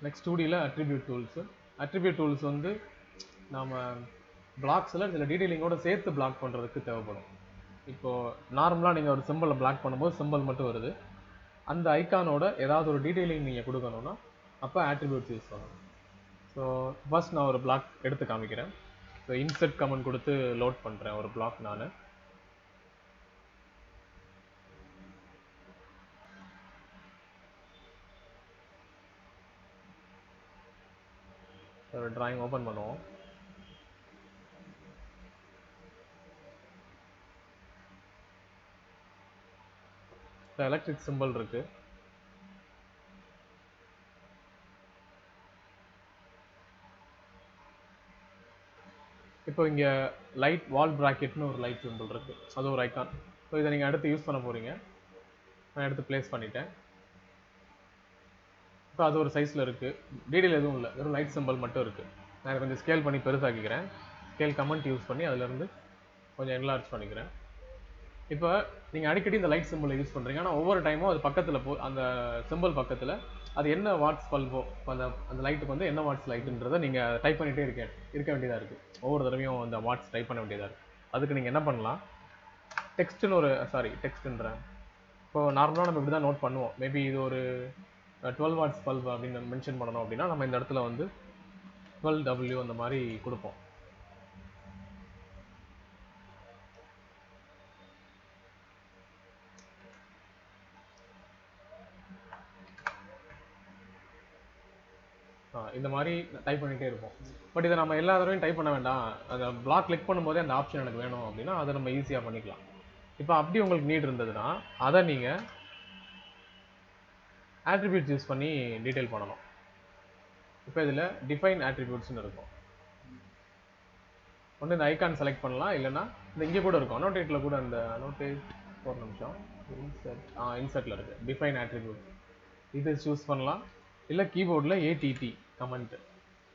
Next 2Dல attribute tools. Attribute tools வந்து நாம பிளாக்ஸில் சில டீடைலிங்கோட சேர்த்து பிளாக் பண்ணுறதுக்கு தேவைப்படும். இப்போ நார்மலாக நீங்கள் ஒரு சிம்பிளை பிளாக் பண்ணும்போது சிம்பிள் மட்டும் வருது. அந்த ஐக்கானோட ஏதாவது ஒரு டீடைலிங் நீங்கள் கொடுக்கணும்னா அப்போ ஆட்ரிபியூட்ஸ் யூஸ் பண்ணணும். ஸோ ஃபர்ஸ்ட் நான் ஒரு பிளாக் எடுத்து காமிக்கிறேன். ஸோ இன்செர்ட் கமெண்ட் கொடுத்து லோட் பண்ணுறேன் ஒரு பிளாக். நான் ஒரு டிராயிங் ஓப்பன் பண்ணுவோம். எலக்ட்ரிக் சிம்பிள் இருக்கு. இப்போ இங்க லைட் வால் பிராக்கெட்னு ஒரு லைட் சிம்பிள் இருக்கு, அது ஒரு ஐக்கான். ஸோ இதை நீங்க அடுத்து யூஸ் பண்ண போறீங்க. நான் எடுத்து பிளேஸ் பண்ணிட்டேன். இப்போ அது ஒரு சைஸ்ல இருக்கு, டீடைல் எதுவும் இல்லை, வெறும் லைட் சிம்பிள் மட்டும் இருக்கு. நான் கொஞ்சம் ஸ்கேல் பண்ணி பெருசாக்கிக்கிறேன். ஸ்கேல் கமெண்ட் யூஸ் பண்ணி அதுல இருந்து கொஞ்சம் என்லார்ஜ் பண்ணிக்கிறேன். இப்போ நீங்க அடிக்கடி இந்த லைட் சிம்பிளை யூஸ் பண்றீங்க, ஆனால் ஒவ்வொரு டைமும் அது பக்கத்துல அந்த சிம்பிள் பக்கத்துல அது என்ன வாட்ஸ் பல்போ அந்த லைட்டுக்கு வந்து என்ன வாட்ஸ் லைட்டுன்றதை நீங்க டைப் பண்ணிட்டே இருக்க வேண்டியதா இருக்கு. ஒவ்வொரு தடவையும் அந்த வாட்ஸ் டைப் பண்ண வேண்டியதா இருக்கு. அதுக்கு நீங்க என்ன பண்ணலாம், டெக்ஸ்ட்னு ஒரு டெக்ஸ்ட்ன்றேன். இப்போ நார்மலாக நம்ம இப்படி தான் நோட் பண்ணுவோம். மேபி இது ஒரு 12 வாட்ஸ் பல்ப் அப்படின்னு மென்ஷன் பண்ணணும் அப்படின்னா நம்ம இந்த இடத்துல வந்து 12W அந்த மாதிரி கொடுப்போம். இந்த மாதிரி டைப் பண்ணிட்டே இருப்போம். பட் இதை நம்ம எல்லா தடவையும் டைப் பண்ண வேண்டாம், அந்த பிளாக் கிளிக் பண்ணும்போதே அந்த ஆப்ஷன் எனக்கு வேணும் அப்படின்னா அதை நம்ம ஈஸியாக பண்ணிக்கலாம். இப்போ அப்படி உங்களுக்கு நீட் இருந்ததுன்னா அதை நீங்கள் ஆட்ரிபியூட்ஸ் யூஸ் பண்ணி டீடைல் பண்ணணும். இப்போ இதில் டிஃபைன் ஆட்ரிபியூட்ஸ்னு இருக்கும். ஒன்று இந்த ஐக்கான் செலக்ட் பண்ணலாம், இல்லைன்னா இந்த இங்கே கூட இருக்கும் அனோட்டேட்டில் கூட. அந்த அனோட்டேட் ஒரு நிமிஷம், இன்சர்ட்டில் இருக்குது டிஃபைன் ஆட்ரிபியூட். இது சூஸ் பண்ணலாம். இல்லை கீபோர்டில் ஏடிடி கமெண்ட்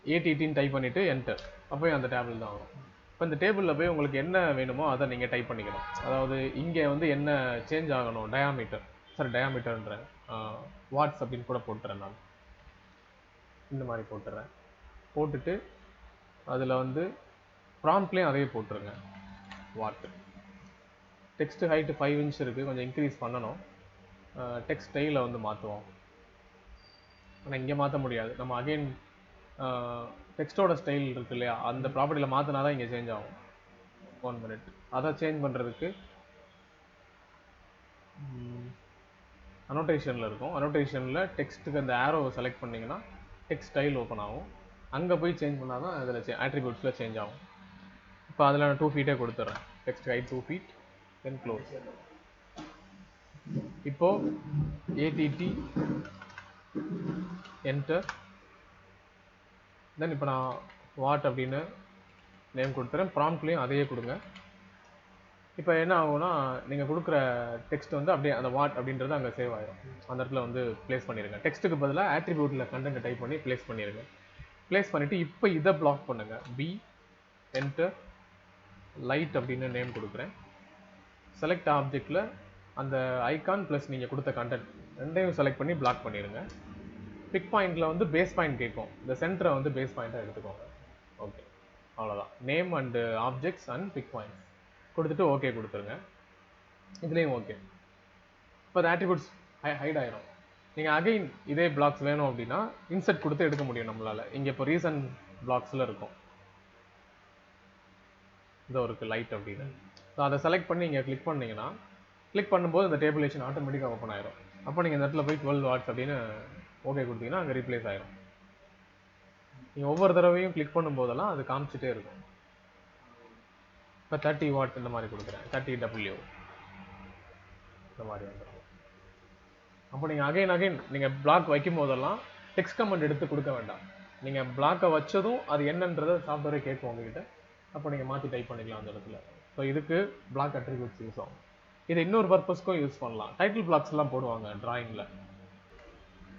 ஏடிடின்னு டைப் பண்ணிவிட்டு என்டர், அப்போ அந்த டேபிள் தான் வரும். இப்போ இந்த டேபிளில் போய் உங்களுக்கு என்ன வேணுமோ அதை நீங்கள் டைப் பண்ணிக்கணும். அதாவது இங்கே வந்து என்ன சேஞ்ச் ஆகணும், டயாமீட்டர்ன்ற வாட்ஸ் அப்படின்னு கூட போட்டுறேன். நான் இந்த மாதிரி போட்டுறேன். போட்டுட்டு அதில் வந்து ப்ராம்ப்ட்லேயும் அதையே போட்டுருங்க, வாட். டெக்ஸ்ட் ஹைட்டு 5 inch இருக்குது, கொஞ்சம் இன்க்ரீஸ் பண்ணணும். டெக்ஸ்ட் ஸ்டைலை வந்து மாற்றுவோம். ஆனால் இங்கே மாற்ற முடியாது, நம்ம அகெயின் டெக்ஸ்டோட ஸ்டைல் இருக்கு இல்லையா, அந்த ப்ராப்பர்ட்டியில் மாற்றினா தான் இங்கே சேஞ்ச் ஆகும். 1 minute. அதை சேஞ்ச் பண்ணுறதுக்கு அனோட்டேஷனில் இருக்கும். அனோட்டேஷனில் டெக்ஸ்ட்டுக்கு அந்த ஆரோவை செலக்ட் பண்ணிங்கன்னா டெக்ஸ்ட் ஸ்டைல் ஓப்பன் ஆகும். அங்கே போய் சேஞ்ச் பண்ணால் தான் அதில் ஆட்ரிபியூட்ஸில் சேஞ்ச் ஆகும். இப்போ அதில் நான் 2 feet கொடுத்துட்றேன். Text height 2 feet, then close. இப்போது ஏடிடி என்டர், தென் இப்போ நான் வாட் அப்படின்னு நேம் கொடுத்துறேன். ப்ராம்ப்ட்லேயும் அதையே கொடுங்க. இப்போ என்ன ஆகும்னா நீங்கள் கொடுக்குற டெக்ஸ்ட் வந்து அப்படியே அந்த வாட் அப்படின்றது அங்கே சேவ் ஆகிடும். அந்த இடத்துல வந்து பிளேஸ் பண்ணிடுங்க. டெக்ஸ்ட்டுக்கு பதிலாக ஆட்ரிபியூட்டில் கண்டென்ட் டைப் பண்ணி பிளேஸ் பண்ணிடுங்க. பிளேஸ் பண்ணிவிட்டு இப்போ இதை பிளாக் பண்ணுங்க. பி என்டர் லைட் அப்படின்னு நேம் கொடுக்குறேன். செலக்ட் ஆப்ஜெக்டில் அந்த ஐக்கான் ப்ளஸ் நீங்கள் கொடுத்த கண்டென்ட் ரெண்டையும் செலக்ட் பண்ணி பிளாக் பண்ணிடுங்க. பிக் பாயிண்டில் வந்து பேஸ் பாயிண்ட் கேட்கும், இந்த சென்டரை வந்து பேஸ் பாயிண்ட்டாக எடுத்துக்கோங்க. ஓகே, அவ்வளோதான். Name and objects and pick points கொடுத்துட்டு ஓகே கொடுத்துருங்க. இதுலேயும் ஓகே. இப்போ அது ஆட்ரிபியூட்ஸ் ஹைட் ஆயிரும். நீங்கள் அகைன் இதே பிளாக்ஸ் வேணும் அப்படின்னா இன்சர்ட் கொடுத்து எடுக்க முடியும் நம்மளால். இங்கே இப்போ ரீசன்ட் பிளாக்ஸில் இருக்கும், இதோ இருக்குது லைட் அப்படின்னு. ஸோ அதை செலக்ட் பண்ணி நீங்கள் கிளிக் பண்ணிங்கன்னா, கிளிக் பண்ணும்போது அந்த டேபிளேஷன் ஆட்டோமேட்டிக்காக ஓப்பன் ஆயிரும். அப்போ நீங்கள் இந்த இடத்துல போய் 12 watts அப்படின்னு ஓகே கொடுத்தீங்கன்னா அங்கே ரீப்ளேஸ் ஆயிரும். நீங்கள் ஒவ்வொரு தடவையும் கிளிக் பண்ணும்போதெல்லாம் அது காமிச்சிட்டே இருக்கும். இப்போ 30 watt இந்த மாதிரி கொடுக்குறேன், 30W இந்த மாதிரி வந்துடும். அப்போ நீங்கள் அகைன் நீங்கள் பிளாக் வைக்கும் போதெல்லாம் டெக்ஸ்ட் கமெண்ட் எடுத்து கொடுக்க வேண்டாம். நீங்கள் பிளாக்கை வச்சதும் அது என்னன்றதை சாஃப்ட்வேரே கேட்கும் உங்ககிட்ட. அப்போ நீங்கள் மாற்றி டைப் பண்ணிக்கலாம் அந்த இடத்துல. ஸோ இதுக்கு பிளாக் அட்ரிபியூட்ஸ் யூஸ் ஆகும். இது இன்னொரு பர்பஸ்க்கும் யூஸ் பண்ணலாம். டைட்டில் பிளாக்ஸ் எல்லாம் போடுவாங்க டிராயிங்கில்.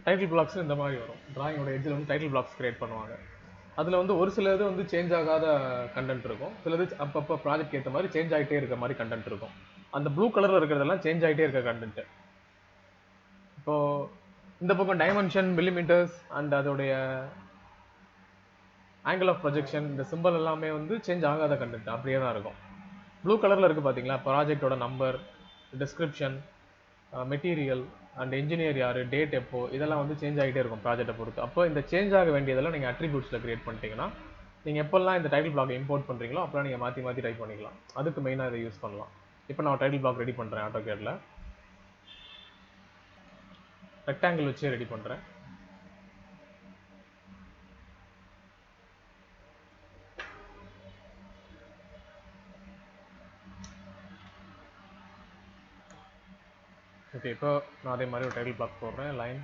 டைட்டில் பிளாக்ஸ் இந்த மாதிரி வரும். டிராயிங்கோட எட்ஜில் வந்து டைட்டில் பிளாக்ஸ் கிரியேட் பண்ணுவாங்க. அதில் வந்து ஒரு சில இது வந்து சேஞ்ச் ஆகாத கண்டென்ட் இருக்கும், சிலது அப்பப்போ ப்ராஜெக்ட் ஏற்ற மாதிரி சேஞ்ச் ஆகிட்டே இருக்க மாதிரி கண்டென்ட் இருக்கும். அந்த ப்ளூ கலரில் இருக்கிறதெல்லாம் சேஞ்ச் ஆகிட்டே இருக்க கண்டென்ட். இப்போது இந்த பக்கம் டைமென்ஷன், மில்லிமீட்டர்ஸ் அண்ட் அதோடைய ஆங்கிள் ஆஃப் ப்ரொஜெக்ஷன், இந்த சிம்பிள் எல்லாமே வந்து சேஞ்ச் ஆகாத கண்டென்ட் அப்படியே தான் இருக்கும். ப்ளூ கலரில் இருக்குது பார்த்தீங்களா, ப்ராஜெக்டோட number, description, material and engineer யார், டேட் எப்போ, இதெல்லாம் வந்து சேஞ்ச் ஆகிட்டே இருக்கும் ப்ராஜெக்டை பொறுத்து. அப்போ இந்த சேஞ்ச் ஆக வேண்டியதெல்லாம் நீங்கள் அட்ரிபியூட்ஸில் கிரியேட் பண்ணிட்டீங்கன்னா நீங்கள் எப்போல்லாம் இந்த டைட்டில் பிளாக் இம்போர்ட் பண்ணுறீங்களோ அப்போலாம் நீங்கள் மாற்றி மாற்றி டைப் பண்ணிக்கலாம். அதுக்கு மெயினாக இதை யூஸ் பண்ணலாம். இப்போ நான் டைட்டில் பிளாக் ரெடி பண்ணுறேன். ஆட்டோகேடில் ரெக்டாங்கிள் வச்சே ரெடி பண்ணுறேன். ஓகே, இப்போ நான் அதே மாதிரி ஒரு டைட்டில் பிளாக் போடுறேன். லைன்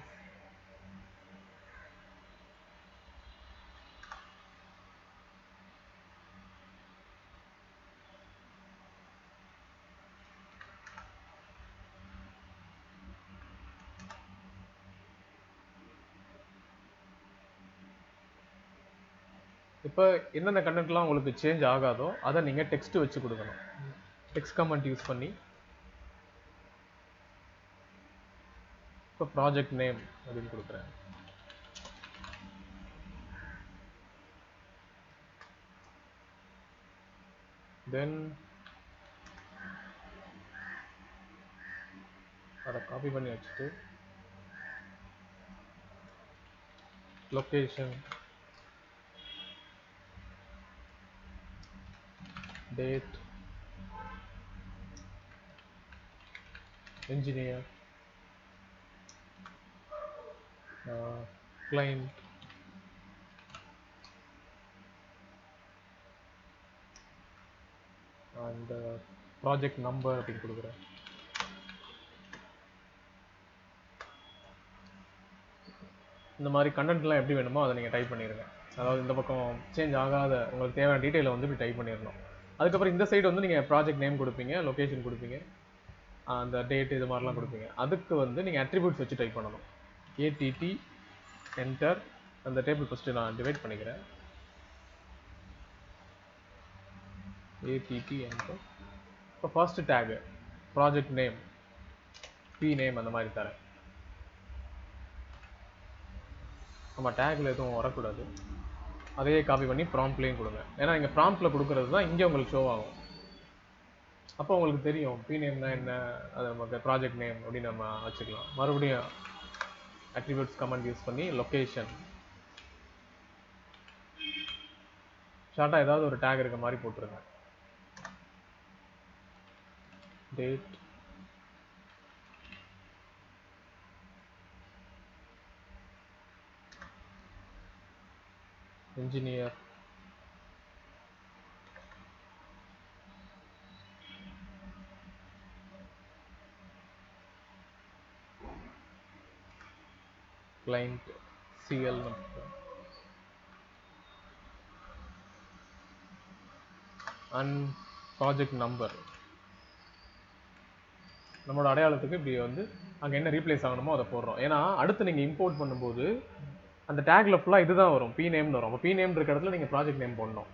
இப்போ என்னென்ன கண்டென்ட்லாம் உங்களுக்கு சேஞ்ச் ஆகாதோ அதை நீங்கள் டெக்ஸ்ட் வச்சு கொடுக்கணும். டெக்ஸ்ட் கமெண்ட் யூஸ் பண்ணி இப்போ ப்ராஜெக்ட் நேம் அப்படின்னு கொடுக்குறேன். தென் அதை காப்பி பண்ணி வச்சுட்டு location, date, engineer, client, and project number அப்படின்னு கொடுக்குறேன். இந்த மாதிரி கண்டென்ட்லாம் எப்படி வேணுமோ அதை நீங்கள் டைப் பண்ணிடுங்க. அதாவது இந்த பக்கம் சேஞ்ச் ஆகாத உங்களுக்கு தேவையான டீட்டெயிலை வந்து இப்படி டைப் பண்ணிடணும். அதுக்கப்புறம் இந்த சைடு வந்து நீங்கள் ப்ராஜெக்ட் நேம் கொடுப்பீங்க, லொக்கேஷன் கொடுப்பீங்க, அந்த டேட் இது மாதிரிலாம் கொடுப்பீங்க. அதுக்கு வந்து நீங்கள் அட்ரிபியூட்ஸ் வச்சு டைப் பண்ணணும். ATT enter. அந்த டேபிள் ஃபஸ்ட்டு நான் டிவைட் பண்ணிக்கிறேன். ATT enter. இப்போ first take project name, P name அந்த மாதிரி தரேன். நம்ம டேக்ல எதுவும் வரக்கூடாது. அதையே காப்பி பண்ணி ப்ராம்ப்ட்லேயும் கொடுங்க. ஏன்னா இங்கே ப்ராம்ப்டில் கொடுக்குறது தான் இங்கே உங்களுக்கு ஷோ ஆகும். அப்போ உங்களுக்கு தெரியும் பி நேம்னா என்ன, அது நமக்கு ப்ராஜெக்ட் நேம் அப்படின்னு நம்ம வச்சுக்கலாம். மறுபடியும் அட்ரிபியூட்ஸ் கமெண்ட் யூஸ் பண்ணி லொக்கேஷன், ஷார்ட்டாக ஏதாவது ஒரு டேக் இருக்க மாதிரி போட்டுருங்க. Date, engineer, client, CL and project number. நம்மளோட அடையாளத்துக்கு இப்படி வந்து அங்கே என்ன ரீப்ளேஸ் ஆகணுமோ அதை போடுறோம். ஏன்னா அடுத்து நீங்கள் இம்போர்ட் பண்ணும்போது அந்த டேக்ல ஃபுல்லாக இதுதான் வரும், பி நேம்னு வரும். அப்போ பி நேம் இருக்க இடத்துல நீங்கள் ப்ராஜெக்ட் நேம் போடணும்,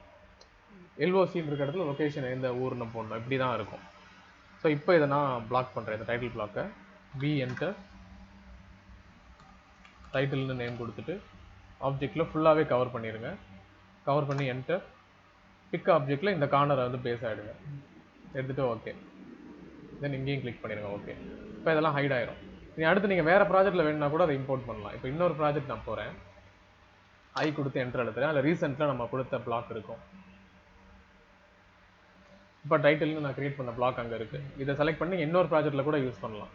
எல்ஓசின்னு இருக்க இடத்துல லொக்கேஷன் எந்த ஊர்னு போடணும். இப்படி தான் இருக்கும். ஸோ இப்போ இதை நான் பிளாக் பண்ணுறேன். இந்த டைட்டில் பிளாக்கை பி என்டர், டைட்டில்னு நேம் கொடுத்துட்டு ஆப்ஜெக்டில் ஃபுல்லாகவே கவர் பண்ணிடுங்க. கவர் பண்ணி என்டர். பிக் ஆப்ஜெக்டில் இந்த கார்னரை வந்து பேஸ் ஆகிடுங்க. எடுத்துகிட்டு ஓகே. தென் இங்கேயும் கிளிக் பண்ணிடுங்க. ஓகே. இப்போ இதெல்லாம் ஹைட் ஆயிரும். நீ அடுத்து நீங்கள் வேறு ப்ராஜெக்ட்டில் வேணும்னா கூட அதை இம்போர்ட் பண்ணலாம். இப்போ இன்னொரு ப்ராஜெக்ட் நான் போகிறேன், ஐ கொடுத்து என்டர் எழுதுறேன். அதில் ரீசெண்டாக நம்ம கொடுத்த பிளாக் இருக்கும். இப்போ டைட்டில்னு நான் கிரியேட் பண்ண பிளாக் அங்கே இருக்குது. இதை செலக்ட் பண்ணி இன்னொரு ப்ராஜெக்ட்டில் கூட யூஸ் பண்ணலாம்.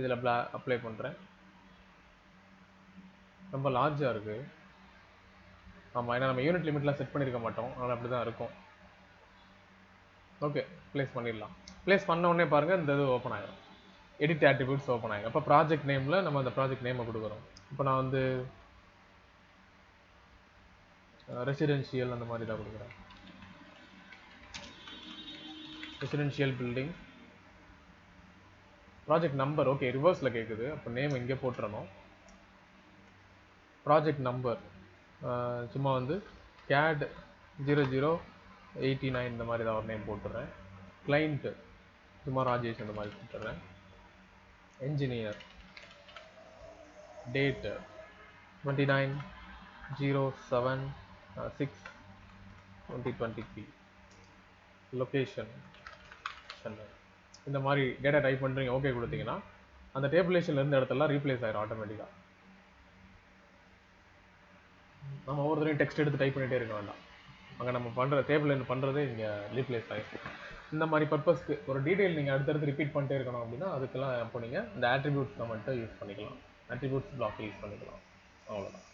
இதில் அப்ளை பண்ணுறேன். ரொம்ப லார்ஜாக இருக்குது. ஆமாம், ஏன்னா நம்ம யூனிட் லிமிட்லாம் செட் பண்ணியிருக்க மாட்டோம், அதனால் அப்படி தான் இருக்கும். ஓகே, ப்ளேஸ் பண்ணிடலாம். ப்ளேஸ் பண்ண உடனே பாருங்கள் இந்த இது ஓப்பன் ஆகிடும், எடிட் ஆட்ரிபியூட்ஸ் ஓப்பன் ஆகிடும். அப்போ ப்ராஜெக்ட் நேமில் நம்ம அந்த ப்ராஜெக்ட் நேமை கொடுக்குறோம். இப்போ நான் வந்து ரெசிடென்ஷியல் அந்த மாதிரி தான் கொடுக்குறேன். Residential building, project number. Okay, ரிவர்ஸில் கேட்குது, அப்போ நேம் இங்கே போட்டுறணும். ப்ராஜெக்ட் நம்பர் சும்மா வந்து CAD 0089 இந்த மாதிரி தான் ஒரு நேம் போட்டுறேன். கிளைண்ட்டு சும்மா ராஜேஷ் அந்த மாதிரி கொடுத்துட்றேன். Engineer date 29/07/6/2023, location Chennai. இந்த மாதிரி டேட்டா டைப் பண்ணுறீங்க, ஓகே கொடுத்தீங்கன்னா அந்த டேபிளேஷன்ல இருந்த இடத்தெல்லாம் ரீப்ளேஸ் ஆயிரும் ஆட்டோமேட்டிக்காக. நம்ம ஒவ்வொரு தடவையும் டெக்ஸ்ட் எடுத்து டைப் பண்ணிட்டே இருக்க வேண்டாம். அங்கே நம்ம பண்ணுற டேபிள் பண்ணுறதே இங்கே ரீப்ளேஸ் ஆகிடும். இந்த மாதிரி பர்பஸ்க்கு ஒரு டீடைல் நீங்கள் அடுத்தடுத்து ரிப்பீட் பண்ணிட்டே இருக்கணும் அப்படின்னா அதுக்கெல்லாம் இப்போ நீங்கள் இந்த ஆட்ரிபியூட்ஸ் மட்டும் யூஸ் பண்ணிக்கலாம். ஆட்ரிபியூட்ஸ் பிளாக் யூஸ் பண்ணிக்கலாம். அவ்வளோதான்.